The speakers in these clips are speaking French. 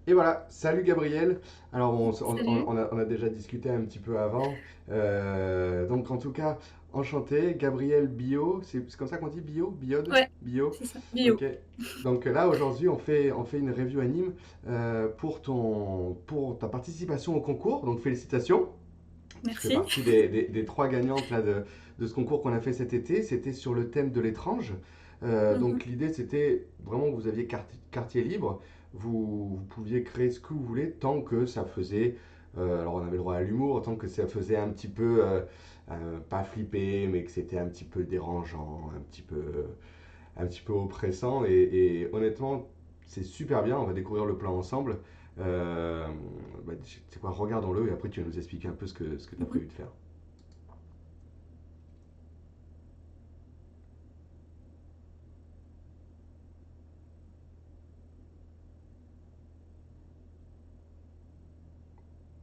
Et voilà, salut Gabriel. Alors Salut. on a déjà discuté un petit peu avant. Donc en tout cas, enchanté, Gabriel Bio, c'est comme ça qu'on dit Bio, Biode, Ouais, Bio. c'est ça. Ok. Bio. Donc là aujourd'hui on fait une review anime pour ta participation au concours. Donc félicitations. Tu fais Merci. partie des trois gagnantes là, de ce concours qu'on a fait cet été. C'était sur le thème de l'étrange. Donc Mhm. l'idée c'était vraiment que vous aviez quartier libre. Vous pouviez créer ce que vous voulez tant que ça faisait. Alors on avait le droit à l'humour, tant que ça faisait un petit peu, pas flipper, mais que c'était un petit peu dérangeant, un petit peu oppressant. Et honnêtement, c'est super bien. On va découvrir le plan ensemble. Euh, c'est quoi, regardons-le et après tu vas nous expliquer un peu ce que tu as Mhm. prévu de faire.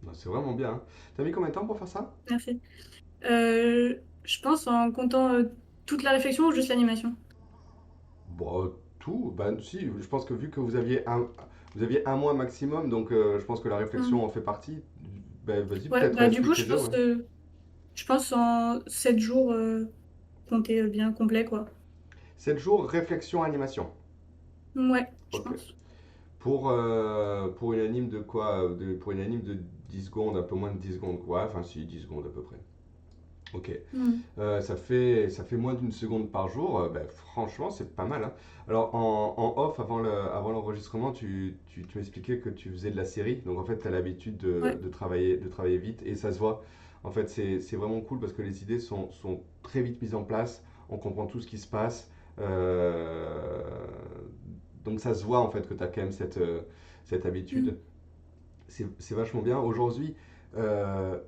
Non, c'est vraiment bien, hein. T'as mis combien de temps pour faire ça? Merci. Je pense en comptant toute la réflexion ou juste l'animation. Bon, tout, bah si, je pense que vu que vous aviez un mois maximum, donc je pense que la réflexion Mhm. en fait partie. Ben, vas-y, Ouais, peut-être bah du coup, explique-les deux, ouais. je pense en 7 jours compter bien complet, quoi. 7 jours, réflexion, animation. Ouais, je Ok. pense. Pour une anime de quoi pour une anime de 10 secondes, un peu moins de 10 secondes, quoi. Enfin, si, 10 secondes à peu près. Ok. Mhm. Ça fait moins d'une seconde par jour. Ben, franchement, c'est pas mal, hein. Alors, en off, avant l'enregistrement, tu m'expliquais que tu faisais de la série. Donc, en fait, tu as l'habitude de, Ouais. de travailler vite et ça se voit. En fait, c'est vraiment cool parce que les idées sont très vite mises en place. On comprend tout ce qui se passe. Euh, donc, ça se voit, en fait, que tu as quand même cette habitude. Mhm. C'est vachement bien. Aujourd'hui, euh,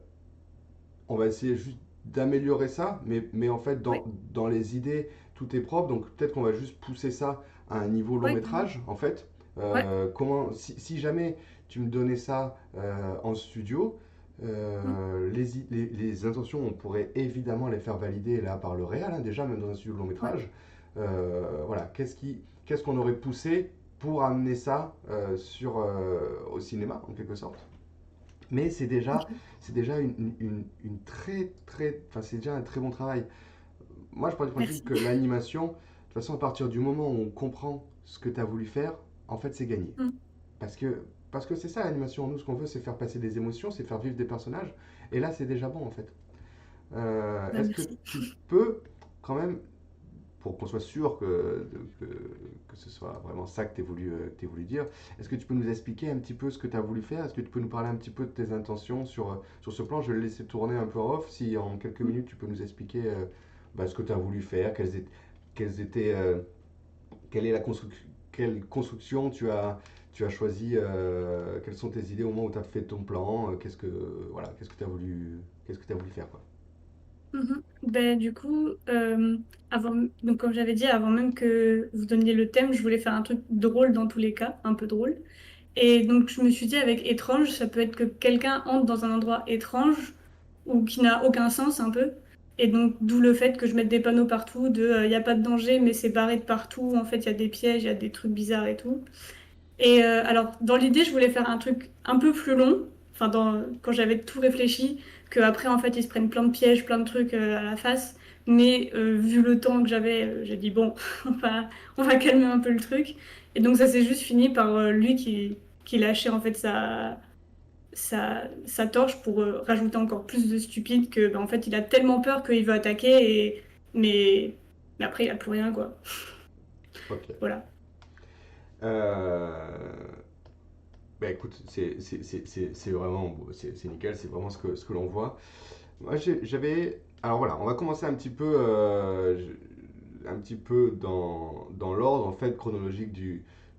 on va essayer juste d'améliorer ça, mais en fait, dans, Ouais. dans les idées, tout est propre. Donc peut-être qu'on va juste pousser ça à un niveau long Ouais, carrément. métrage, en fait. Ouais. Si jamais tu me donnais ça en studio, Mhm. les intentions, on pourrait évidemment les faire valider là par le réal, hein, déjà, même dans un studio de long Ouais. métrage. Voilà, qu'est-ce qu'on aurait poussé pour amener ça au cinéma, en quelque sorte. Mais c'est déjà, Ok. c'est déjà une très, très, enfin, c'est déjà un très bon travail. Moi, je pars du principe Merci. que l'animation, de toute façon, à partir du moment où on comprend ce que tu as voulu faire, en fait, c'est gagné. Mhm. Parce que c'est ça l'animation. Nous, ce qu'on veut, c'est faire passer des émotions, c'est faire vivre des personnages. Et là, c'est déjà bon, en fait. Bah, Est-ce que merci. tu peux, quand même, pour qu'on soit sûr que ce soit vraiment ça que tu voulu dire, est-ce que tu peux nous expliquer un petit peu ce que tu as voulu faire? Est-ce que tu peux nous parler un petit peu de tes intentions sur ce plan? Je vais le laisser tourner un peu en off. Si en quelques Mhm. minutes tu peux nous expliquer ce que tu as voulu faire, quelle est quelle construction tu as choisi, quelles sont tes idées au moment où tu as fait ton plan, voilà, qu'est-ce que tu as voulu faire, quoi. Mhm. Ben, du coup, avant, donc comme j'avais dit, avant même que vous donniez le thème, je voulais faire un truc drôle dans tous les cas, un peu drôle. Et donc je me suis dit avec étrange, ça peut être que quelqu'un entre dans un endroit étrange ou qui n'a aucun sens un peu. Et donc d'où le fait que je mette des panneaux partout de il n'y a pas de danger mais c'est barré de partout, en fait il y a des pièges, il y a des trucs bizarres et tout. Et alors, dans l'idée, je voulais faire un truc un peu plus long, enfin, quand j'avais tout réfléchi, qu'après, en fait, ils se prennent plein de pièges, plein de trucs à la face. Mais vu le temps que j'avais, j'ai dit, bon, on va calmer un peu le truc. Et donc, ça s'est juste fini par lui qui lâchait, en fait, sa torche pour rajouter encore plus de stupide que, en fait, il a tellement peur qu'il veut attaquer, mais, mais après, il a plus rien, quoi. Ok. Voilà. Euh, Bah écoute, c'est vraiment c'est nickel, c'est vraiment ce que l'on voit. Moi j'avais. Alors voilà, on va commencer un petit peu dans l'ordre en fait chronologique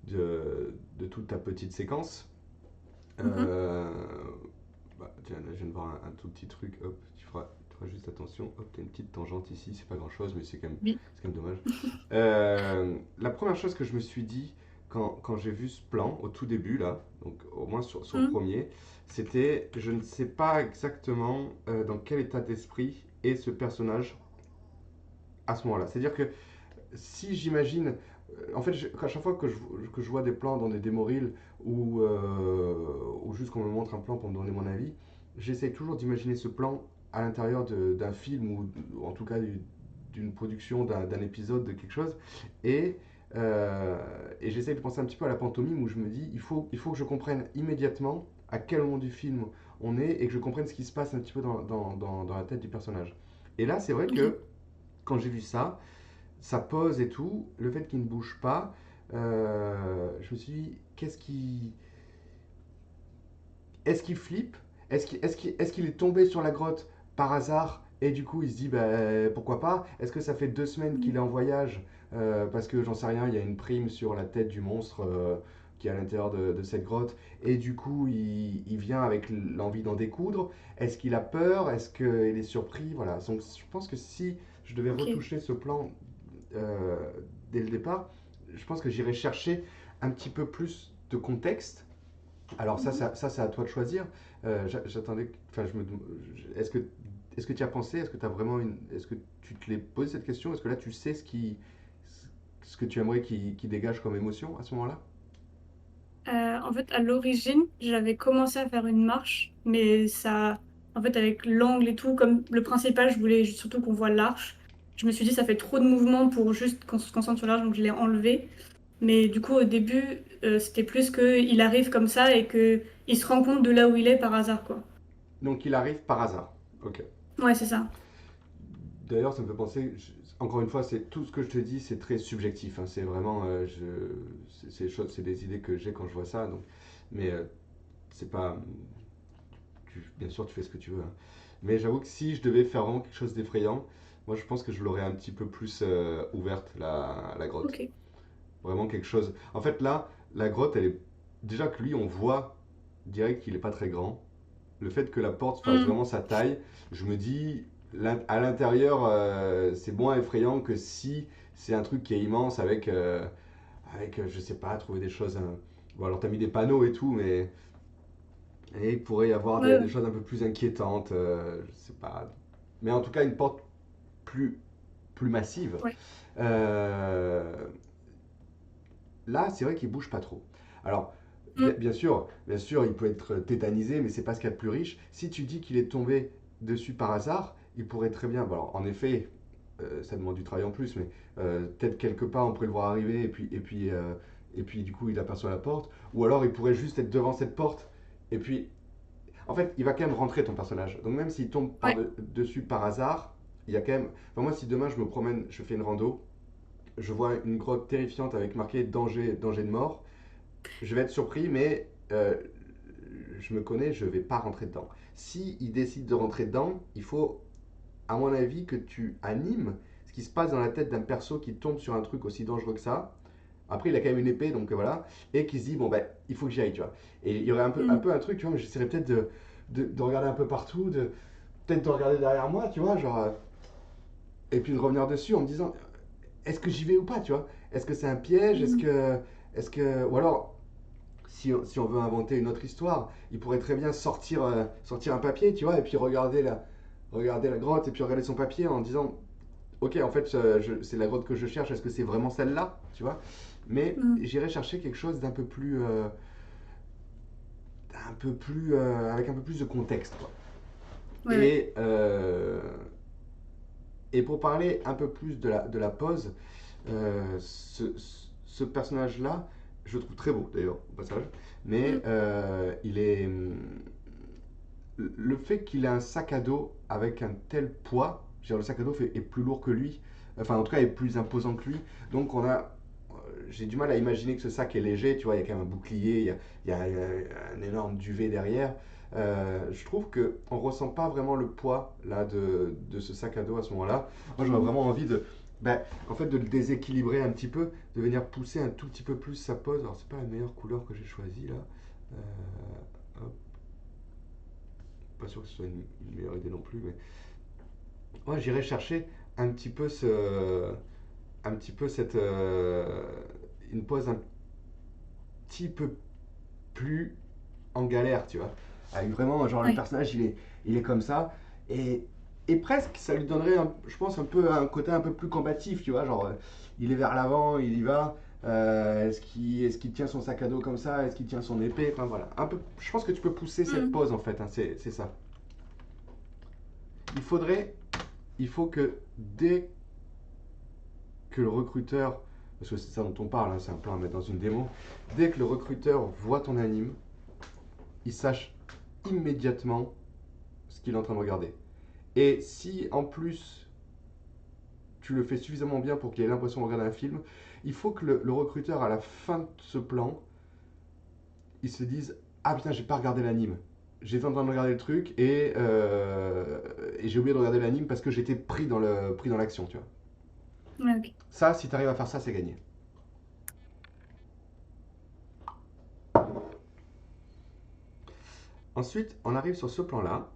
de toute ta petite séquence. Mhm. Euh, Tiens, là je viens de voir un tout petit truc, hop, tu feras juste attention, hop, t'as une petite tangente ici, c'est pas grand chose, mais Oui. c'est quand même dommage. La première chose que je me suis dit quand j'ai vu ce plan au tout début, là, donc au moins sur le Mhm. premier, c'était je ne sais pas exactement dans quel état d'esprit est ce personnage à ce moment-là. C'est-à-dire que si j'imagine En fait, à chaque fois que je vois des plans dans des démo reels ou juste qu'on me montre un plan pour me donner mon avis, j'essaie toujours d'imaginer ce plan à l'intérieur d'un film ou en tout cas d'une production, d'un épisode, de quelque chose. Et, euh, et j'essaie de penser un petit peu à la pantomime où je me dis, il faut que je comprenne immédiatement à quel moment du film on est et que je comprenne ce qui se passe un petit peu dans la tête du personnage. Et là, c'est vrai Ok. que quand j'ai vu ça, sa pose et tout, le fait qu'il ne bouge pas, je me suis dit, qu'est-ce qui. Est-ce qu'il flippe? Est-ce qu'il est tombé sur la grotte par hasard et du coup il se dit bah, pourquoi pas? Est-ce que ça fait 2 semaines qu'il Mm. est en voyage parce que j'en sais rien, il y a une prime sur la tête du monstre qui est à l'intérieur de cette grotte et du coup il vient avec l'envie d'en découdre? Est-ce qu'il a peur? Est-ce qu'il est surpris? Voilà. Donc je pense que si je devais Ok. retoucher ce plan euh, dès le départ, je pense que j'irais chercher un petit peu plus de contexte. Alors Mhm. c'est à toi de choisir. J'attendais, enfin, est-ce que, est-ce que tu y as pensé? Est-ce que tu as vraiment est-ce que tu te l'es posé cette question? Est-ce que là tu sais ce que tu aimerais qui dégage comme émotion à ce moment-là? En fait, à l'origine, j'avais commencé à faire une marche, mais ça, en fait, avec l'angle et tout, comme le principal, je voulais surtout qu'on voit l'arche. Je me suis dit, ça fait trop de mouvements pour juste qu'on se concentre sur l'arche, donc je l'ai enlevé. Mais du coup, au début, c'était plus qu'il arrive comme ça et que il se rend compte de là où il est par hasard, quoi. Donc il arrive par hasard. Ok. Ouais, c'est ça. D'ailleurs, ça me fait penser, encore une fois, c'est tout ce que je te dis, c'est très subjectif, hein. C'est vraiment, c'est des idées que j'ai quand je vois ça. Donc, mais c'est pas, bien sûr, tu fais ce que tu veux, hein. Mais j'avoue que si je devais faire vraiment quelque chose d'effrayant, moi je pense que je l'aurais un petit peu plus ouverte, la grotte. Ok. Vraiment quelque chose. En fait, là, la grotte, elle est. Déjà que lui, on voit direct qu'il n'est pas très grand. Le fait que la porte fasse Hmm. vraiment sa taille, je me dis, à l'intérieur, c'est moins effrayant que si c'est un truc qui est immense avec je sais pas, trouver des choses, hein. Bon, alors t'as mis des panneaux et tout, mais et il pourrait y avoir Ouais, des ouais. choses un peu plus inquiétantes, je sais pas. Mais en tout cas, une porte plus, plus massive. Ouais. Euh, Là, c'est vrai qu'il bouge pas trop. Alors, Hmm. bien sûr, il peut être tétanisé, mais c'est pas ce qu'il y a de plus riche. Si tu dis qu'il est tombé dessus par hasard, il pourrait très bien. Bon, alors, en effet, ça demande du travail en plus, mais peut-être quelque part on pourrait le voir arriver et puis du coup il aperçoit la porte. Ou alors il pourrait juste être devant cette porte et puis en fait, il va quand même rentrer ton personnage. Donc même s'il tombe Ouais. dessus par hasard, il y a quand même. Enfin, moi, si demain je me promène, je fais une rando, je vois une grotte terrifiante avec marqué danger, danger de mort, je vais être surpris, mais je me connais, je vais pas rentrer dedans. Si il décide de rentrer dedans, il faut, à mon avis, que tu animes ce qui se passe dans la tête d'un perso qui tombe sur un truc aussi dangereux que ça. Après, il a quand même une épée, donc voilà, et qui se dit bon ben, il faut que j'y aille, tu vois. Et il y aurait un Hmm. peu un truc, tu vois, j'essaierais peut-être de regarder un peu partout, peut-être de regarder derrière moi, tu vois, genre, et puis de revenir dessus en me disant, est-ce que j'y vais ou pas, tu vois? Est-ce que c'est un piège? Hmm. Ou alors, si on veut inventer une autre histoire, il pourrait très bien sortir un papier, tu vois, et puis regarder la grotte, et puis regarder son papier en disant, ok, en fait, c'est la grotte que je cherche, est-ce que c'est vraiment celle-là, tu vois? Mais Hmm. j'irai chercher quelque chose avec un peu plus de contexte, quoi. Ouais, ouais. Et, euh, et pour parler un peu plus de la pose, ce personnage-là, je le trouve très beau d'ailleurs, au passage, Hmm. mais le fait qu'il ait un sac à dos avec un tel poids, je veux dire, le sac à dos est plus lourd que lui, enfin en tout cas est plus imposant que lui, donc j'ai du mal à imaginer que ce sac est léger, tu vois, il y a quand même un bouclier, il y a un énorme duvet derrière. Je trouve que on ressent pas vraiment le poids là de ce sac à dos à ce moment-là. Moi, j'aurais Hmm. vraiment envie ben, en fait, de le déséquilibrer un petit peu, de venir pousser un tout petit peu plus sa pose. Alors, c'est pas la meilleure couleur que j'ai choisie là. Hop, pas sûr que ce soit une meilleure idée non plus, mais moi, j'irais chercher un petit peu un petit peu une pose un petit peu plus en galère, tu vois. Avec vraiment, genre, le Ouais. personnage, il est comme ça. Et, et presque, ça lui donnerait, je pense, un peu un côté un peu plus combatif, tu vois. Genre, il est vers l'avant, il y va. Est-ce qu'il tient son sac à dos comme ça? Est-ce qu'il tient son épée? Enfin voilà. Un peu, je pense que tu peux pousser cette Mhm. pose en fait, hein, c'est ça. Il faudrait, il faut que dès que le recruteur, parce que c'est ça dont on parle, hein, c'est un plan à mettre dans une démo, dès que le recruteur voit ton anime, il sache immédiatement ce qu'il est en train de regarder. Et si en plus tu le fais suffisamment bien pour qu'il ait l'impression de regarder un film, il faut que le recruteur, à la fin de ce plan, il se dise: ah putain, j'ai pas regardé l'anime. J'étais en train de regarder le truc et j'ai oublié de regarder l'anime parce que j'étais pris dans l'action, tu vois. Ouais, ok. Ça, si tu arrives à faire ça, c'est gagné. Ensuite, on arrive sur ce plan-là,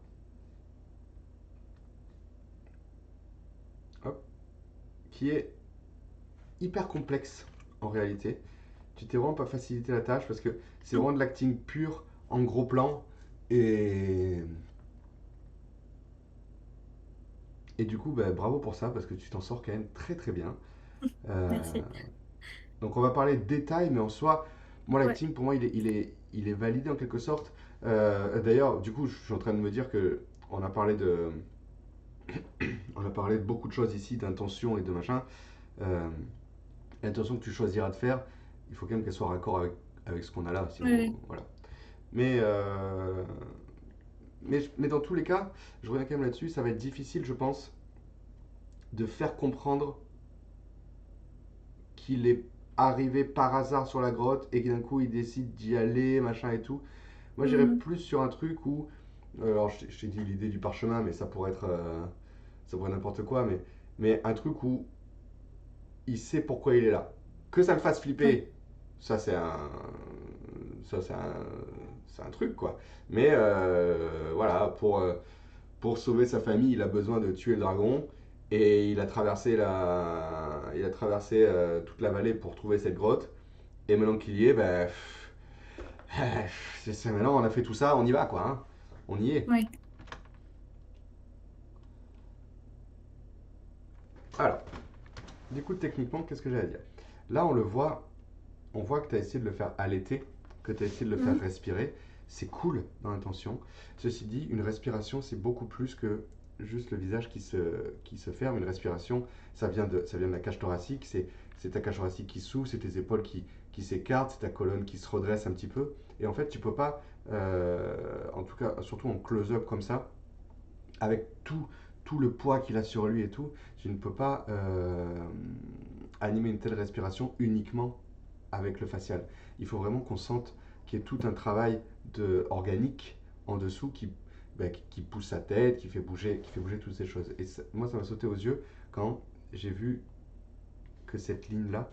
hop, qui est hyper complexe en réalité. Tu t'es vraiment pas facilité la tâche parce que c'est vraiment de l'acting pur en gros plan et, et du coup, bah, bravo pour ça parce que tu t'en sors quand même très très bien. Euh, Merci. donc on va parler de détails, mais en soi, moi Ouais. l'acting pour moi il est validé en quelque sorte. D'ailleurs, du coup, je suis en train de me dire que on a parlé de, on a parlé de beaucoup de choses ici, d'intention et de machin. Euh, L'intention que tu choisiras de faire, il faut quand même qu'elle soit raccord avec ce qu'on a là, Ouais, sinon ouais. voilà. Mais, euh, mais dans tous les cas, je reviens quand même là-dessus, ça va être difficile, je pense, de faire comprendre qu'il est arrivé par hasard sur la grotte et que d'un coup il décide d'y aller, machin et tout. Moi j'irais Mhm. plus sur un truc où, alors je t'ai dit l'idée du parchemin, mais ça pourrait être n'importe quoi, mais un truc où il sait pourquoi il est là. Que ça le fasse Ouais. flipper, ça c'est un, ça c'est un truc quoi. Mais voilà, pour sauver sa famille, il a besoin de tuer le dragon. Et il a traversé toute la vallée pour trouver cette grotte. Et maintenant qu'il y est, ben, maintenant on a fait tout ça, on y va quoi, hein. On y est. Ouais. Alors, du coup, techniquement, qu'est-ce que j'ai à dire? Là, on voit que tu as essayé de le faire allaiter, que tu as essayé de le faire Mhm. respirer. C'est cool dans l'intention. Ceci dit, une respiration, c'est beaucoup plus que juste le visage qui se ferme. Une respiration, ça vient de la cage thoracique. C'est ta cage thoracique qui s'ouvre, c'est tes épaules qui s'écartent, c'est ta colonne qui se redresse un petit peu. Et en fait, tu peux pas, en tout cas, surtout en close-up comme ça, avec tout le poids qu'il a sur lui et tout, tu ne peux pas animer une telle respiration uniquement avec le facial. Il faut vraiment qu'on sente qu'il y ait tout un travail organique en dessous qui pousse sa tête, qui fait bouger toutes ces choses. Et moi, ça m'a sauté aux yeux quand j'ai vu que cette ligne-là,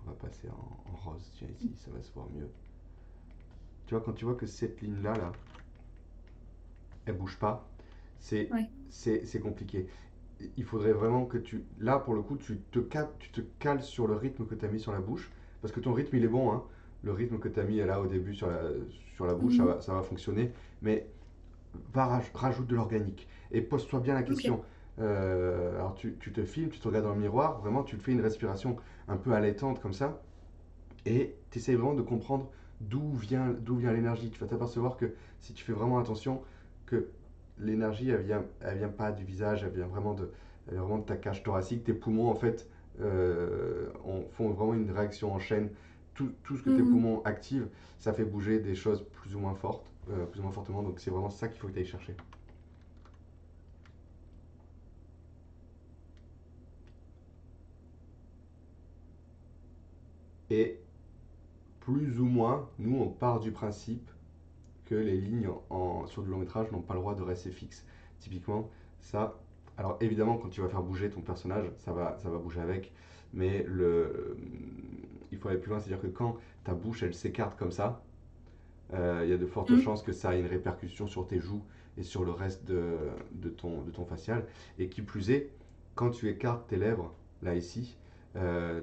on va passer en rose, tiens ici, ça va se voir mieux. Tu vois, quand tu vois que cette ligne-là, là, elle bouge pas, c'est Ouais. c'est compliqué. Il faudrait vraiment que là pour le coup, tu te cales sur le rythme que tu as mis sur la bouche, parce que ton rythme il est bon, hein. Le rythme que tu as mis là au début sur la bouche, ça Mhm. va, ça va fonctionner, mais rajoute de l'organique et pose-toi bien la Ok. question. Alors tu te filmes, tu te regardes dans le miroir, vraiment tu te fais une respiration un peu allaitante comme ça, et tu essaies vraiment de comprendre d'où vient l'énergie. Tu vas t'apercevoir que si tu fais vraiment attention, que l'énergie, elle vient pas du visage, elle vient vraiment de ta cage thoracique. Tes poumons, en fait, font vraiment une réaction en chaîne. Tout ce que tes Mhm. poumons activent, ça fait bouger des choses plus ou moins fortes, plus ou moins fortement. Donc c'est vraiment ça qu'il faut que tu ailles chercher. Et plus ou moins, nous, on part du principe que les lignes sur du long métrage n'ont pas le droit de rester fixes. Typiquement, ça. Alors évidemment, quand tu vas faire bouger ton personnage, ça va bouger avec, mais il faut aller plus loin, c'est-à-dire que quand ta bouche elle s'écarte comme ça, il y a de fortes Mhm. chances que ça ait une répercussion sur tes joues et sur le reste de ton facial. Et qui plus est, quand tu écartes tes lèvres, là ici, tu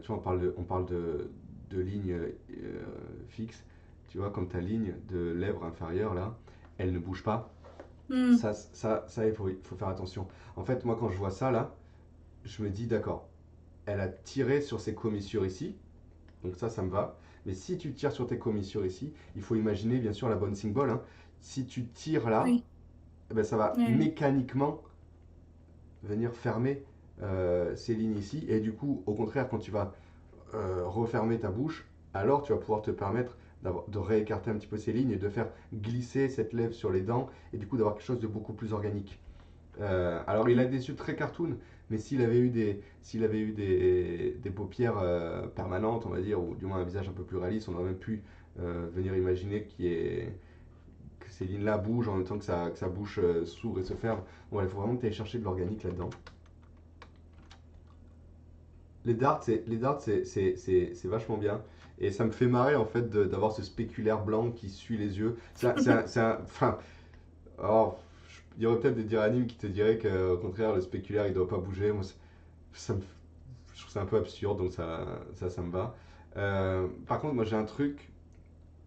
vois, on parle de lignes fixes. Tu vois, comme ta ligne de lèvres inférieure, là, elle ne bouge pas. Mhm. Ça il faut faire attention. En fait, moi, quand je vois ça, là, je me dis, d'accord, elle a tiré sur ses commissures ici, Donc ça me va. Mais si tu tires sur tes commissures ici, il faut imaginer bien sûr la bouncing ball, hein. Si tu tires là, Oui. eh ben, ça va Ouais. mécaniquement venir fermer ces lignes ici. Et du coup, au contraire, quand tu vas refermer ta bouche, alors tu vas pouvoir te permettre de réécarter un petit peu ces lignes et de faire glisser cette lèvre sur les dents et du coup d'avoir quelque chose de beaucoup plus organique. Alors il a Mm. des yeux très cartoon, mais s'il avait eu des paupières permanentes, on va dire, ou du moins un visage un peu plus réaliste, on aurait même pu venir imaginer que ces lignes-là bougent en même temps que sa bouche s'ouvre et se ferme. Bon, il faut vraiment que tu ailles chercher de l'organique là-dedans. Les darts c'est vachement bien. Et ça me fait marrer en fait d'avoir ce spéculaire blanc qui suit les yeux. Enfin, alors, il y aurait peut-être des diranimes qui te diraient qu'au contraire, le spéculaire il doit pas bouger. Moi, ça me, je trouve ça un peu absurde, donc ça me va. Par contre, moi j'ai un truc,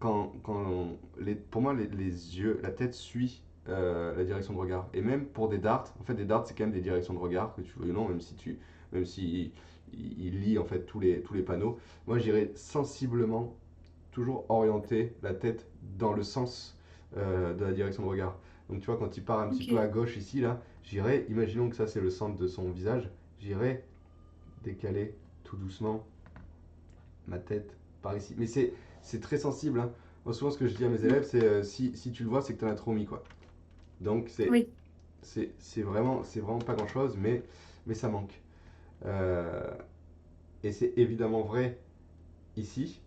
pour moi les yeux, la tête suit la direction de regard. Et même pour des darts, en fait des darts c'est quand même des directions de regard, que tu veux ou non, même si il lit en fait tous les panneaux. Moi j'irais sensiblement toujours orienter la tête dans le sens de la direction de regard. Donc tu vois, quand il part un petit peu à Ok. gauche ici, là, j'irai, imaginons que ça c'est le centre de son visage, j'irai décaler tout doucement ma tête par ici. Mais c'est très sensible, hein. Moi, souvent, ce que je dis à mes Mm. élèves, c'est si tu le vois, c'est que tu en as trop mis, quoi. Donc, Oui. c'est vraiment pas grand-chose, mais ça manque. Euh, et c'est évidemment vrai ici,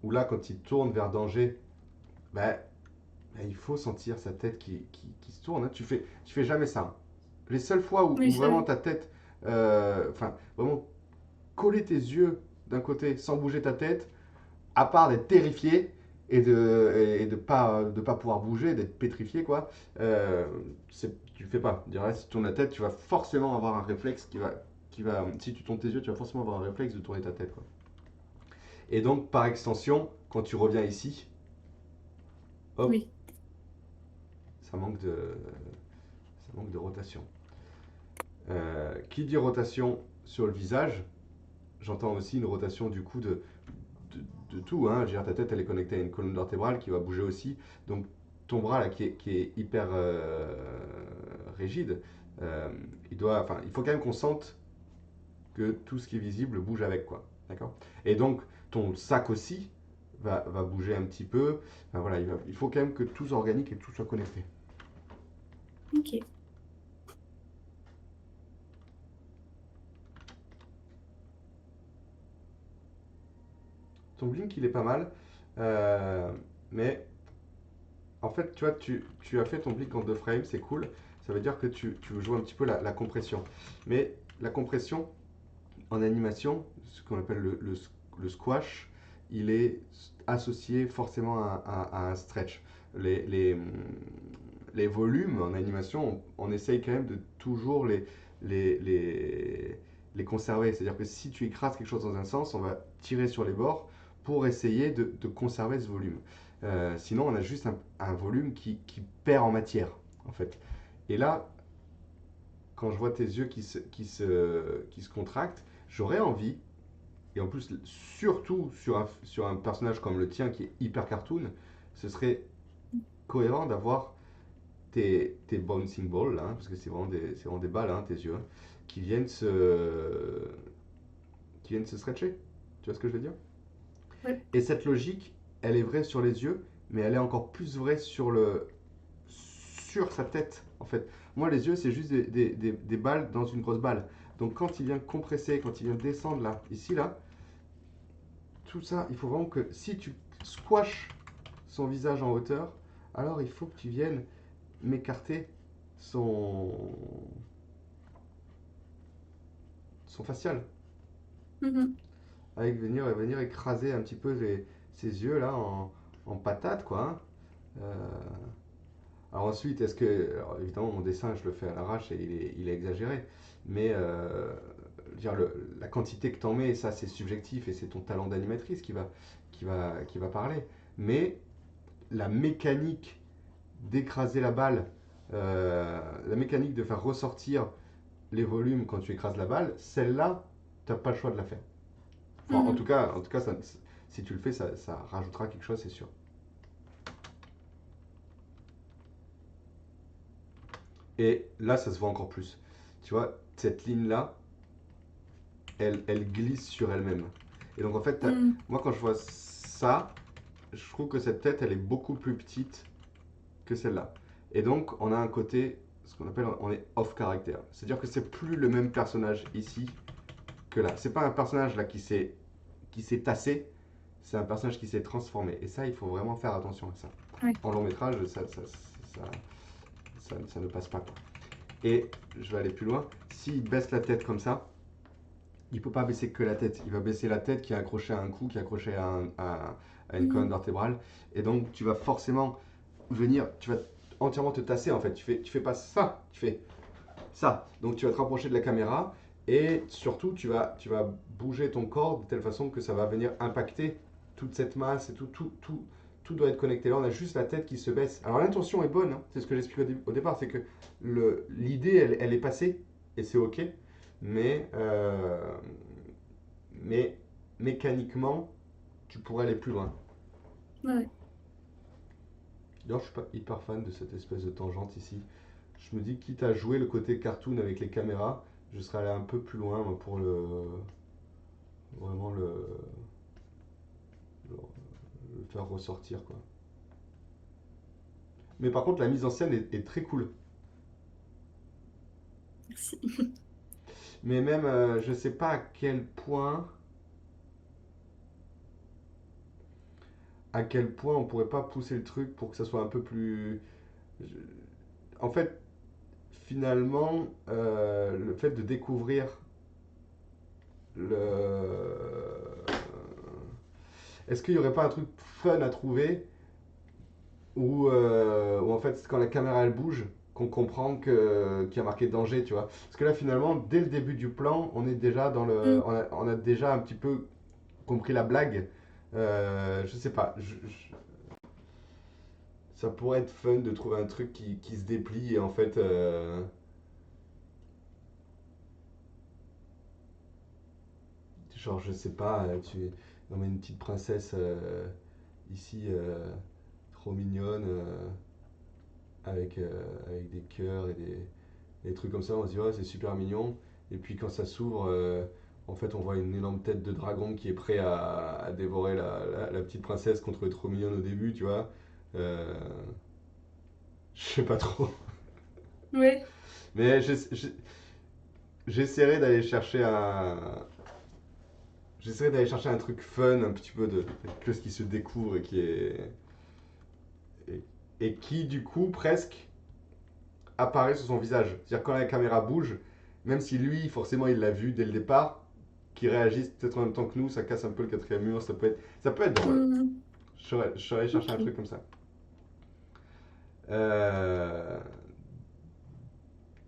où là, quand il tourne vers danger, bah, il faut sentir sa tête qui se tourne, hein. Tu fais jamais ça, hein. Les seules fois Oui, où ça, vraiment ta tête, enfin, vraiment coller tes yeux d'un côté sans bouger ta tête, à part d'être terrifié et de pas pouvoir bouger, d'être pétrifié, quoi, tu le fais pas. Je dirais, si tu tournes la tête, tu vas forcément avoir un réflexe si tu tournes tes yeux, tu vas forcément avoir un réflexe de tourner ta tête, quoi. Et donc, par extension, quand tu reviens ici, hop, oui. ça manque de, ça manque de rotation. Qui dit rotation sur le visage, j'entends aussi une rotation du coup de tout, hein. Je veux dire, ta tête elle est connectée à une colonne vertébrale qui va bouger aussi. Donc ton bras là qui est hyper rigide, euh, il faut quand même qu'on sente que tout ce qui est visible bouge avec, quoi. D'accord. Et donc ton sac aussi va bouger un petit peu. Enfin, voilà, il faut quand même que tout soit organique et que tout soit connecté. Ok. Ton blink il est pas mal, euh, mais en fait, tu vois, tu as fait ton blick en deux frames, c'est cool. Ça veut dire que tu veux jouer un petit peu la compression. Mais la compression en animation, ce qu'on appelle le squash, il est associé forcément à un stretch. Les, les, hum, les volumes en animation, on essaye quand même de toujours les, les, les conserver. C'est-à-dire que si tu écrases quelque chose dans un sens, on va tirer sur les bords pour essayer de conserver ce volume. Sinon, on a juste un volume qui perd en matière, en fait. Et là, quand je vois tes yeux qui se contractent, j'aurais envie, et en plus, surtout sur un personnage comme le tien qui est hyper cartoon, ce serait cohérent d'avoir tes bouncing balls, là, hein, parce que c'est vraiment des balles, hein, tes yeux, hein, qui viennent qui viennent se stretcher. Tu vois ce que je veux dire? Ouais. Et cette logique, elle est vraie sur les yeux, mais elle est encore plus vraie sur sa tête, en fait. Moi, les yeux, c'est juste des balles dans une grosse balle. Donc, quand il vient compresser, quand il vient descendre là, ici, là, tout ça, il faut vraiment que si tu squashes son visage en hauteur, alors il faut que tu viennes m'écarter son, son facial, Mhm. avec venir écraser un petit peu ses yeux là en patate, quoi, hein. Alors ensuite, alors évidemment, mon dessin, je le fais à l'arrache et il est exagéré, mais dire la quantité que tu en mets, ça c'est subjectif et c'est ton talent d'animatrice qui va parler. Mais la mécanique d'écraser la balle, la mécanique de faire ressortir les volumes quand tu écrases la balle, celle-là, tu n'as pas le choix de la faire. Enfin, Mhm. en tout cas si tu le fais, ça rajoutera quelque chose, c'est sûr. Et là, ça se voit encore plus. Tu vois, cette ligne-là, elle glisse sur elle-même. Et donc, en fait, Mhm. moi, quand je vois ça, je trouve que cette tête, elle est beaucoup plus petite que celle-là. Et donc, on a un côté, ce qu'on appelle, on est off caractère. C'est-à-dire que c'est plus le même personnage ici que là. C'est pas un personnage là qui s'est tassé, c'est un personnage qui s'est transformé. Et ça, il faut vraiment faire attention à ça. Ouais. En long métrage, ça ne passe pas, quoi. Et je vais aller plus loin. S'il baisse la tête comme ça, il ne peut pas baisser que la tête. Il va baisser la tête qui est accrochée à un cou, qui est accrochée à une colonne Mhm. vertébrale. Et donc, tu vas forcément venir, tu vas entièrement te tasser en fait. Tu fais pas ça, tu fais ça. Donc, tu vas te rapprocher de la caméra et surtout, tu vas bouger ton corps de telle façon que ça va venir impacter toute cette masse et tout doit être connecté. Là, on a juste la tête qui se baisse. Alors, l'intention est bonne, hein. C'est ce que j'expliquais au départ, c'est que l'idée, elle est passée et c'est ok, mais, mais mécaniquement, tu pourrais aller plus loin. Ouais. D'ailleurs, je suis pas hyper fan de cette espèce de tangente ici. Je me dis, quitte à jouer le côté cartoon avec les caméras, je serais allé un peu plus loin moi, pour vraiment le faire ressortir, quoi. Mais par contre, la mise en scène est très cool. Merci. Mais même, je sais pas à quel point on pourrait pas pousser le truc pour que ça soit un peu plus. je- En fait, finalement, le fait de découvrir le. Est-ce qu'il n'y aurait pas un truc fun à trouver où en fait, quand la caméra elle bouge, qu'on comprend qu'il y a marqué danger, tu vois? Parce que là, finalement, dès le début du plan, on est déjà Mhm. on a déjà un petit peu compris la blague. Je sais pas. Ça pourrait être fun de trouver un truc qui se déplie et en fait, genre, je sais pas, tu emmènes une petite princesse ici, trop mignonne, avec des cœurs et des trucs comme ça. On se dit, ouais, c'est super mignon. Et puis quand ça s'ouvre, en fait, on voit une énorme tête de dragon qui est prêt à dévorer la petite princesse qu'on trouvait trop mignonne au début, tu vois. Euh, je sais pas trop. Ouais. Mais j'essaierai d'aller chercher j'essaierai d'aller chercher un truc fun, un petit peu de quelque chose qui se découvre et, et qui du coup presque apparaît sur son visage. C'est-à-dire quand la caméra bouge, même si lui forcément il l'a vu dès le départ, qui réagissent peut-être en même temps que nous, ça casse un peu le quatrième mur, ça peut être drôle. Mhm. Je saurais chercher un Ok. truc comme ça. Euh,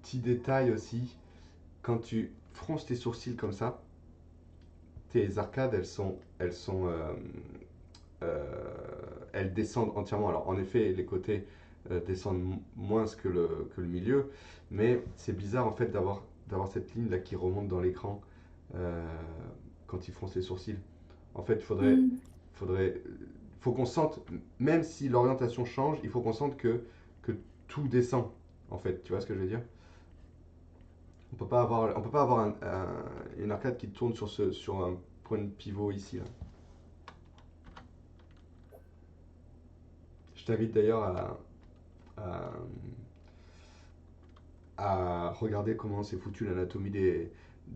Petit détail aussi, quand tu fronces tes sourcils comme ça, tes arcades elles descendent entièrement. Alors en effet, les côtés descendent moins que le milieu, mais c'est bizarre en fait d'avoir cette ligne là qui remonte dans l'écran euh, quand il fronce les sourcils. En fait, Mhm. faudrait, faut qu'on sente, même si l'orientation change, il faut qu'on sente que tout descend. En fait, tu vois ce que je veux dire? On peut pas avoir une arcade qui tourne sur un point de pivot ici là. Je t'invite d'ailleurs à, à regarder comment c'est foutu l'anatomie de,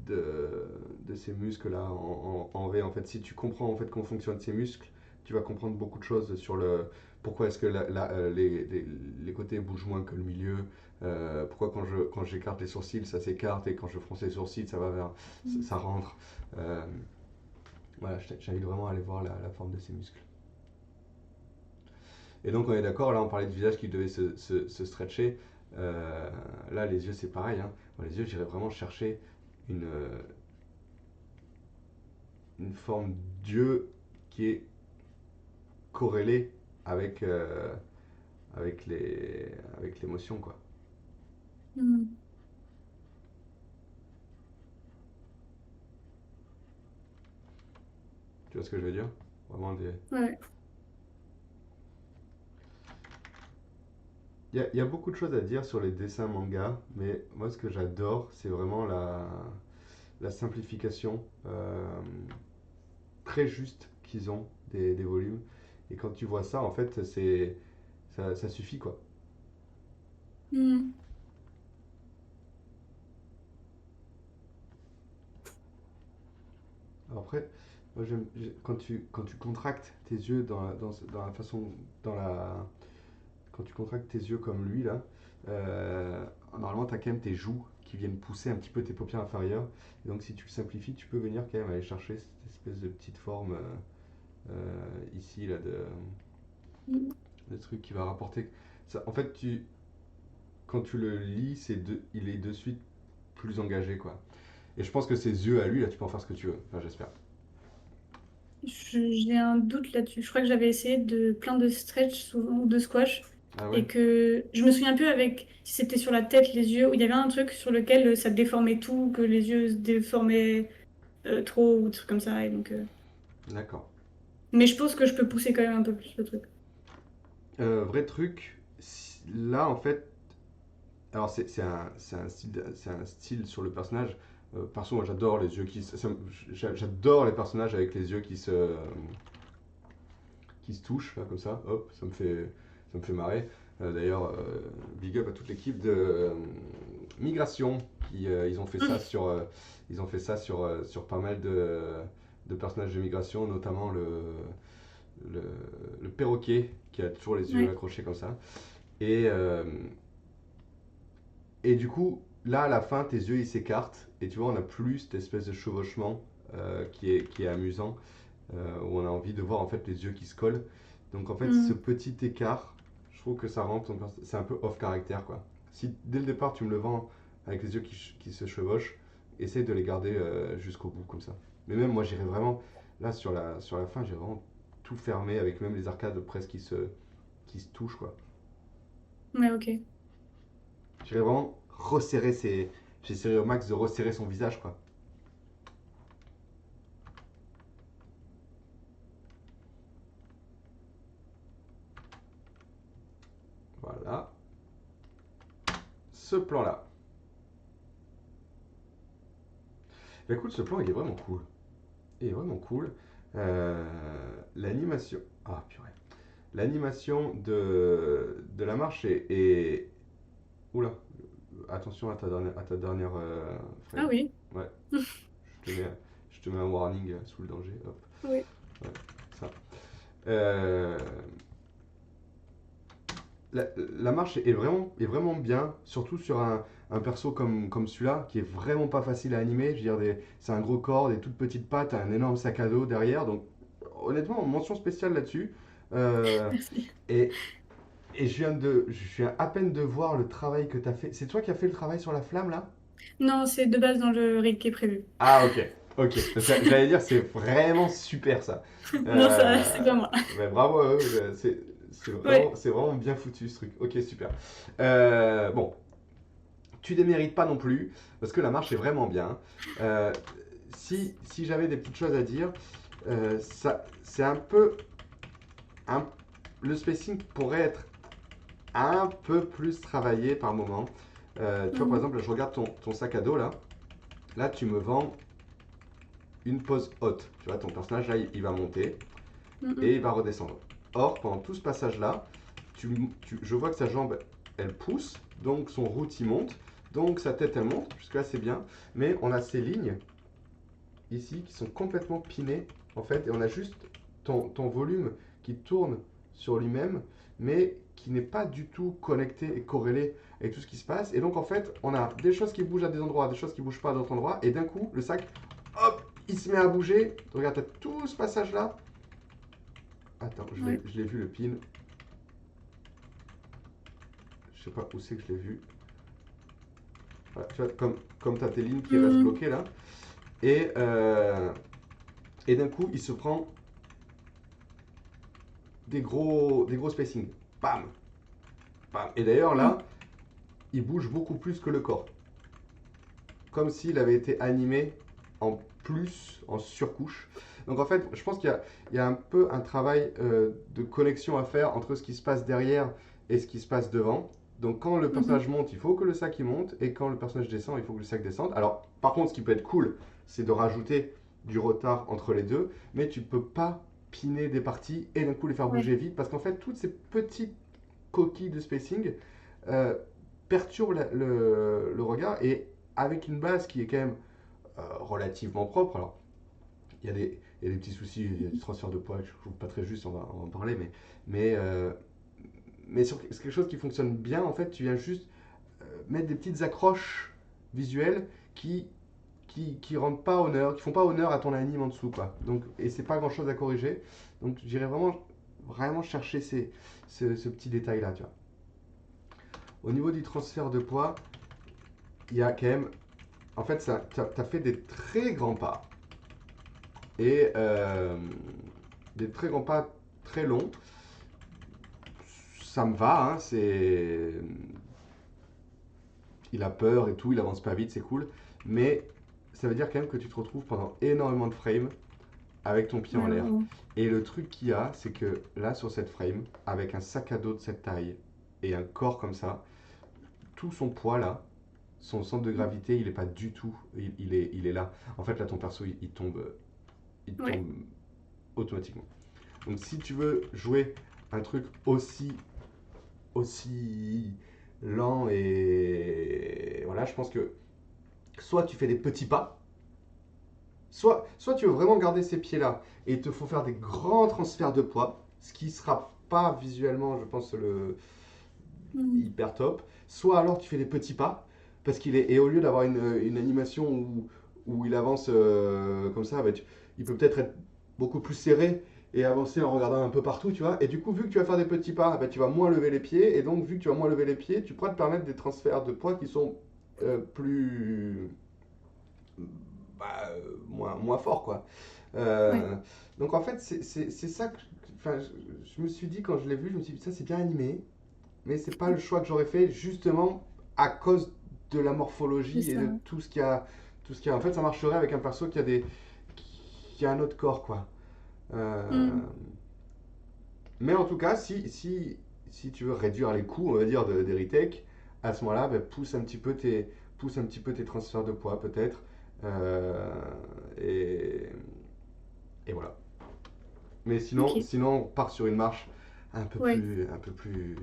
de ces muscles-là en V. En fait, si tu comprends en fait comment fonctionnent ces muscles, tu vas comprendre beaucoup de choses sur pourquoi est-ce que les côtés bougent moins que le milieu, pourquoi quand j'écarte les sourcils, ça s'écarte et quand je fronce les sourcils, ça rentre. Euh, voilà, j'invite vraiment à aller voir la forme de ces muscles. Et donc on est d'accord, là on parlait de visage qui devait se stretcher. Euh, Là les yeux c'est pareil, hein. Moi, les yeux j'irais vraiment chercher une, une forme d'yeux qui est corrélée avec, avec avec l'émotion quoi. Mhm. vois ce que je veux dire? Vraiment des... Ouais. Il y a beaucoup de choses à dire sur les dessins manga, mais moi ce que j'adore, c'est vraiment la simplification très juste qu'ils ont des volumes. Et quand tu vois ça, en fait, ça suffit quoi. Hmm. Alors après, moi quand tu contractes tes yeux dans la façon, dans la, quand tu contractes tes yeux comme lui là, normalement tu as quand même tes joues qui viennent pousser un petit peu tes paupières inférieures. Et donc si tu le simplifies, tu peux venir quand même aller chercher cette espèce de petite forme ici là Hmm. de truc qui va rapporter. Ça, en fait, quand tu le lis, il est de suite plus engagé quoi. Et je pense que ses yeux à lui là, tu peux en faire ce que tu veux. Enfin, j'espère. J'ai un doute là-dessus. Je crois que j'avais essayé de plein de stretch souvent, ou de squash, Ah ouais? et que je me souviens plus avec si c'était sur la tête, les yeux, où il y avait un truc sur lequel ça déformait tout, que les yeux se déformaient trop, ou des trucs comme ça. Et donc, D'accord. mais je pense que je peux pousser quand même un peu plus le truc. Vrai truc, là en fait, alors c'est un style sur le personnage. Perso, moi j'adore les yeux j'adore les personnages avec les yeux qui se touchent là comme ça. Hop, ça me fait marrer. D'ailleurs, big up à toute l'équipe de Migration ils ont fait ça sur pas mal de personnages de Migration, notamment le, le perroquet qui a toujours les yeux Ouais. accrochés comme ça. Et, euh, et du coup, là, à la fin, tes yeux, ils s'écartent. Et tu vois, on n'a plus cette espèce de chevauchement qui est amusant, où on a envie de voir en fait les yeux qui se collent. Donc en fait, ce Hmm. petit écart, je trouve que ça rend c'est un peu off caractère quoi. Si dès le départ tu me le vends avec les yeux qui se chevauchent, essaye de les garder jusqu'au bout comme ça. Mais même moi, j'irais vraiment, là sur la fin, j'ai vraiment tout fermé avec même les arcades presque qui se touchent quoi. Ouais, ok. J'irais vraiment j'essaierais au max de resserrer son visage quoi. Voilà, ce plan là. Bah, écoute, ce plan il est vraiment cool. Il est vraiment cool. L'animation. Ah purée. L'animation de la marche oula, attention à ta dernière Ah frame. oui. Ouais, je te mets un warning sous le danger. Hop, Oui. ouais, ça. Euh, la marche est vraiment bien, surtout sur un perso comme celui-là, qui est vraiment pas facile à animer. Je veux dire, c'est un gros corps, des toutes petites pattes, un énorme sac à dos derrière. Donc, honnêtement, mention spéciale là-dessus. Euh, Merci. et, et je viens à peine de voir le travail que tu as fait. C'est toi qui as fait le travail sur la flamme là? Non, c'est de base dans le rig qui est prévu. Ah, ok, ok. J'allais dire, c'est vraiment super ça. Non, ça, c'est pas moi. Ouais, bravo à eux, c'est vraiment, Ouais. c'est vraiment bien foutu ce truc. Ok, super. Bon, tu démérites pas non plus, parce que la marche est vraiment bien. Euh, si j'avais des petites choses à dire, c'est un peu. un- le spacing pourrait être un peu plus travaillé par moment. Tu vois, par Mhm. exemple, là, je regarde ton sac à dos là. Là, tu me vends une pose haute. Tu vois, ton personnage là, il va monter et Mhm. il va redescendre. Or, pendant tout ce passage là, je vois que sa jambe elle pousse, donc son route il monte, donc sa tête elle monte. Jusque-là, c'est bien. Mais on a ces lignes ici qui sont complètement pinées en fait, et on a juste ton volume qui tourne sur lui-même, mais qui n'est pas du tout connecté et corrélé avec tout ce qui se passe. Et donc en fait, on a des choses qui bougent à des endroits, des choses qui bougent pas à d'autres endroits, et d'un coup, le sac, hop, il se met à bouger. Regarde, t'as tout ce passage-là. Attends, Ouais. je l'ai vu le pin. Je sais pas où c'est que je l'ai vu. Voilà, tu vois, comme t'as tes lignes qui restent Mhm. bloquées là. Et, euh, et d'un coup, il se prend des gros spacings. Bam, bam. Et d'ailleurs là, Mhm. il bouge beaucoup plus que le corps. Comme s'il avait été animé en plus en surcouche. Donc en fait, je pense il y a un peu un travail de connexion à faire entre ce qui se passe derrière et ce qui se passe devant. Donc quand le Mhm. personnage monte, il faut que le sac il monte, et quand le personnage descend, il faut que le sac descende. Alors par contre, ce qui peut être cool, c'est de rajouter du retard entre les deux, mais tu peux pas piner des parties et d'un coup les faire Ouais. bouger vite, parce qu'en fait, toutes ces petites coquilles de spacing euh, perturbent le regard, et avec une base qui est quand même relativement propre. Alors, il y a des petits soucis, il y a du transfert de poids, je trouve pas très juste, on va en parler, mais, euh, mais c'est quelque chose qui fonctionne bien. En fait, tu viens juste mettre des petites accroches visuelles qui rendent pas honneur, qui font pas honneur à ton anime en dessous, quoi. Donc, et c'est pas grand chose à corriger. Donc, j'irais vraiment chercher ce petit détail-là, tu vois. Au niveau du transfert de poids, il y a quand même. En fait, t'as fait des très grands pas. Et des très grands pas très longs. Ça me va, hein, c'est. Il a peur et tout, il avance pas vite, c'est cool. Mais ça veut dire quand même que tu te retrouves pendant énormément de frames avec ton pied en Ouais, l'air. vraiment. Et le truc qu'il y a, c'est que là, sur cette frame, avec un sac à dos de cette taille et un corps comme ça, tout son poids là, son centre de gravité, il est pas du tout, il est là. En fait, là, ton perso, il Ouais. tombe automatiquement. Donc, si tu veux jouer un truc aussi lent, et voilà, je pense que soit tu fais des petits pas, soit tu veux vraiment garder ces pieds-là et il te faut faire des grands transferts de poids, ce qui sera pas visuellement, je pense, le Mhm. hyper top. Soit alors tu fais des petits pas, parce qu'il est, et au lieu d'avoir une animation où il avance comme ça, bah, il peut peut-être être beaucoup plus serré et avancer en regardant un peu partout, tu vois. Et du coup, vu que tu vas faire des petits pas, bah, tu vas moins lever les pieds. Et donc, vu que tu vas moins lever les pieds, tu pourras te permettre des transferts de poids qui sont plus moins fort, quoi. Ouais. Euh, donc en fait, c'est ça que. Enfin, je me suis dit, quand je l'ai vu, je me suis dit, ça c'est bien animé, mais c'est pas le choix que j'aurais fait, justement à cause de la C'est morphologie et ça. de tout ce qu'il y a. Tout ce qu'il y a. En fait, ça marcherait avec un perso qui a un autre corps, quoi. Mhm. Mais en tout cas, si tu veux réduire les coûts, on va dire, des retakes, à ce moment-là, bah, pousse un petit peu tes transferts de poids, peut-être. Euh, et, et voilà. Mais Ok. sinon, on part sur une marche Ouais. un peu plus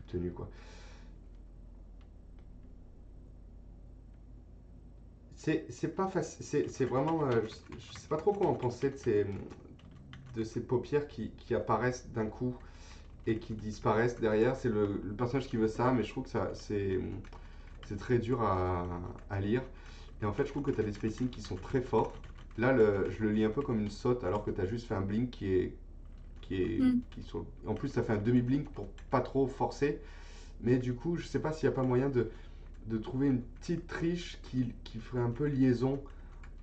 tenue, quoi. C'est pas facile, c'est vraiment, je sais pas trop quoi en penser de ces paupières qui apparaissent d'un coup et qui disparaissent derrière. C'est le personnage qui veut ça, mais je trouve que c'est très dur à lire. Et en fait, je trouve que tu as des spacings qui sont très forts. Là, je le lis un peu comme une saute, alors que tu as juste fait un blink Mhm. En plus, ça fait un demi-blink pour pas trop forcer. Mais du coup, je sais pas s'il n'y a pas moyen de trouver une petite triche qui ferait un peu liaison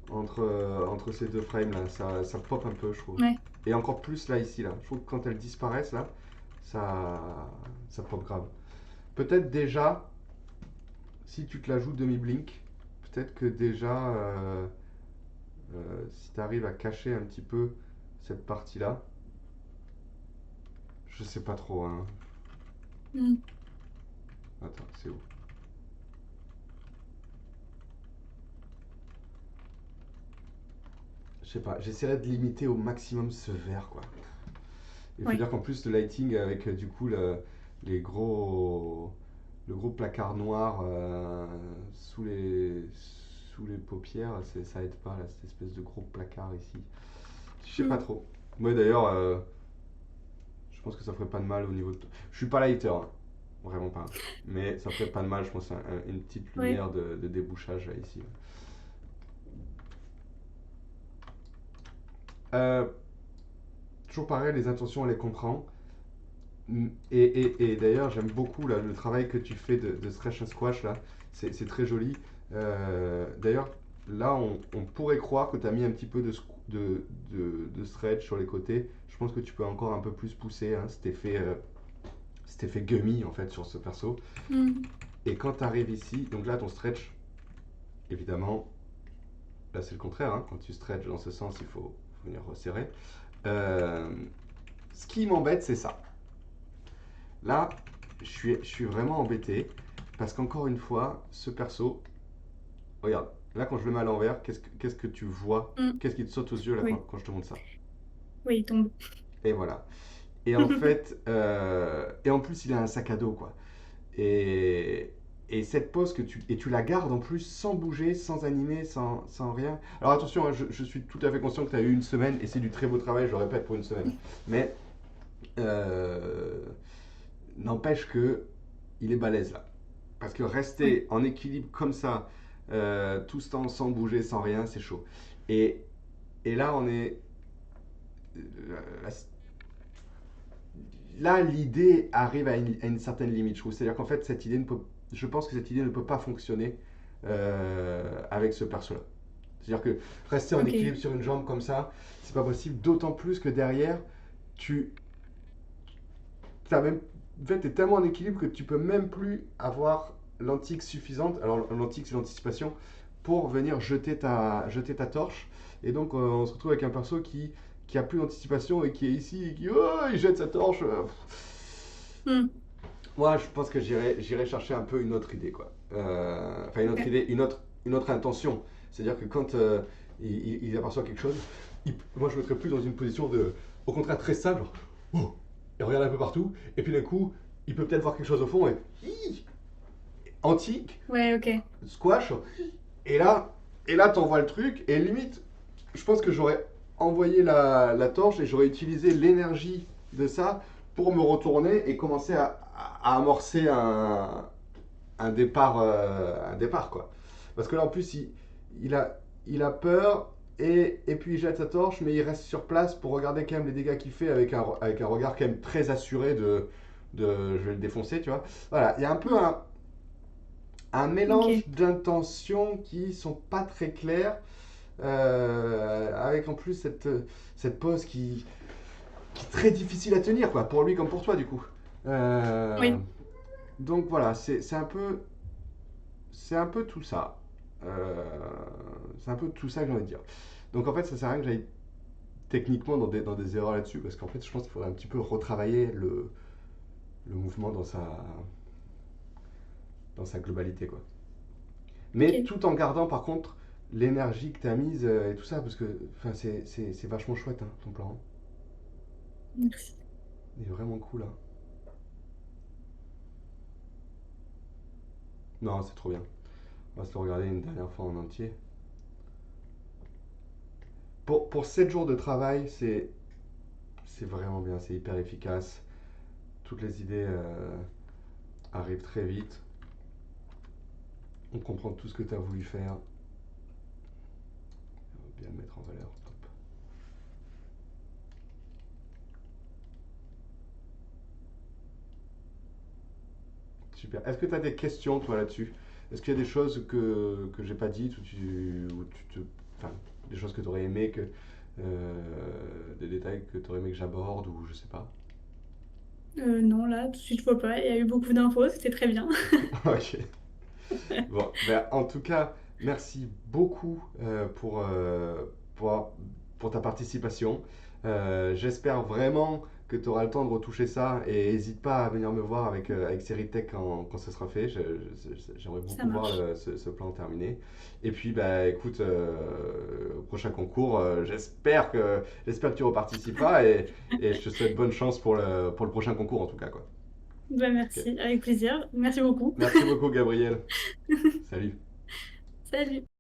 entre ces deux frames là. Ça pop un peu, je trouve. Ouais. Et encore plus là, ici, là. Je trouve que quand elles disparaissent là, ça, ça pop grave. Peut-être déjà, si tu te la joues demi-blink, peut-être que déjà, si tu arrives à cacher un petit peu cette partie-là, je sais pas trop, hein. Mhm. Attends, c'est où? Je sais pas, j'essaierai de limiter au maximum ce vert, quoi. Il faut Ouais. dire qu'en plus, le lighting avec du coup les gros, le gros placard noir sous les paupières, ça aide pas, là, cette espèce de gros placard ici. Je sais pas Mhm. trop. Moi d'ailleurs, je pense que ça ferait pas de mal au niveau de. Je suis pas lighter, hein, vraiment pas. Mais ça ferait pas de mal, je pense, une petite Ouais. lumière de débouchage là, ici. Euh, Toujours pareil, les intentions, on les comprend. Et d'ailleurs, j'aime beaucoup là, le travail que tu fais de stretch and squash là. C'est très joli. D'ailleurs, là, on pourrait croire que tu as mis un petit peu de stretch sur les côtés. Je pense que tu peux encore un peu plus pousser, hein, cet effet gummy en fait sur ce perso. Mhm. Et quand tu arrives ici, donc là, ton stretch, évidemment, là c'est le contraire, hein. Quand tu stretches dans ce sens, faut venir resserrer. Euh, Ce qui m'embête, c'est ça. Là, je suis vraiment embêté parce qu'encore une fois, ce perso, regarde, là quand je le mets à l'envers, qu'est-ce que tu vois? Mm. Qu'est-ce qui te saute aux yeux là Oui, quand je te montre ça? oui, il tombe. Et voilà. Et en fait, et en plus, il a un sac à dos, quoi. Et, et cette pose et tu la gardes en plus sans bouger, sans animer, sans rien. Alors attention, hein, je suis tout à fait conscient que tu as eu une semaine et c'est du très beau travail, je le répète, pour une semaine. Mais euh, n'empêche que il est balèze là. Parce que Oui, rester en équilibre comme ça, tout ce temps sans bouger, sans rien, c'est chaud. Et, et là, on est. Là, l'idée arrive à une certaine limite, je trouve. C'est-à-dire qu'en fait, je pense que cette idée ne peut pas fonctionner avec ce perso-là. C'est-à-dire que rester en ok. équilibre sur une jambe comme ça, c'est pas possible. D'autant plus que derrière, tu as même, en fait, es tellement en équilibre que tu peux même plus avoir l'antique suffisante. Alors l'antique, c'est l'anticipation pour venir jeter ta torche. Et donc on se retrouve avec un perso qui a plus d'anticipation et qui est ici et qui il jette sa torche. Mm. Moi, je pense que j'irai chercher un peu une autre idée, quoi. Enfin, une autre Ok. idée, une autre intention. C'est-à-dire que quand il aperçoit quelque chose, moi, je me mettrais plus dans une position de, au contraire, très stable, genre, oh, il regarde un peu partout, et puis d'un coup, il peut peut-être voir quelque chose au fond, et antique, Ouais, ok. squash, et là, et là, t'envoies le truc, et limite, je pense que j'aurais envoyé la torche et j'aurais utilisé l'énergie de ça pour me retourner et commencer à amorcer un départ, quoi. Parce que là, en plus, il a, il a peur et puis il jette sa torche, mais il reste sur place pour regarder quand même les dégâts qu'il fait avec un regard quand même très assuré de je vais le défoncer, tu vois. Voilà, il y a un peu Mm. un mélange Ok. d'intentions qui sont pas très claires, avec en plus cette pose qui est très difficile à tenir, quoi, pour lui comme pour toi, du coup. Euh, Oui. donc voilà, c'est un peu tout ça. Euh, c'est un peu tout ça que j'ai envie de dire. Donc en fait, ça sert à rien que j'aille techniquement dans des erreurs là-dessus, parce qu'en fait, je pense qu'il faudrait un petit peu retravailler le mouvement dans sa globalité, quoi. Mais Ok. tout en gardant, par contre, l'énergie que tu as mise et tout ça, parce que c'est vachement chouette, hein, ton plan. Merci. Il est vraiment cool, hein. Non, c'est trop bien. On va se le regarder une dernière fois en entier. Pour 7 jours de travail, c'est vraiment bien, c'est hyper efficace. Toutes les idées arrivent très vite. On comprend tout ce que tu as voulu faire. On va bien le mettre en valeur. Hop. Super. Est-ce que tu as des questions, toi, là-dessus? Est-ce qu'il y a des choses que j'ai pas dites ou tu te. Enfin, des choses que tu aurais aimé des détails que tu aurais aimé que j'aborde ou je sais pas. Non, là, tout de suite, je vois pas. Il y a eu beaucoup d'infos, c'était très bien. Ok. Bon, ben, en tout cas, merci beaucoup pour, pour ta participation. J'espère vraiment que tu auras le temps de retoucher ça et n'hésite pas à venir me voir avec Seritech quand ce sera fait. J'aimerais Ça beaucoup voir marche. ce plan terminé. Et puis, bah, écoute, au prochain concours, j'espère que tu reparticiperas et je te souhaite bonne chance pour le prochain concours en tout cas, quoi. Bah, Ok. merci, avec plaisir. Merci beaucoup. Merci beaucoup, Gabriel. Salut. Salut.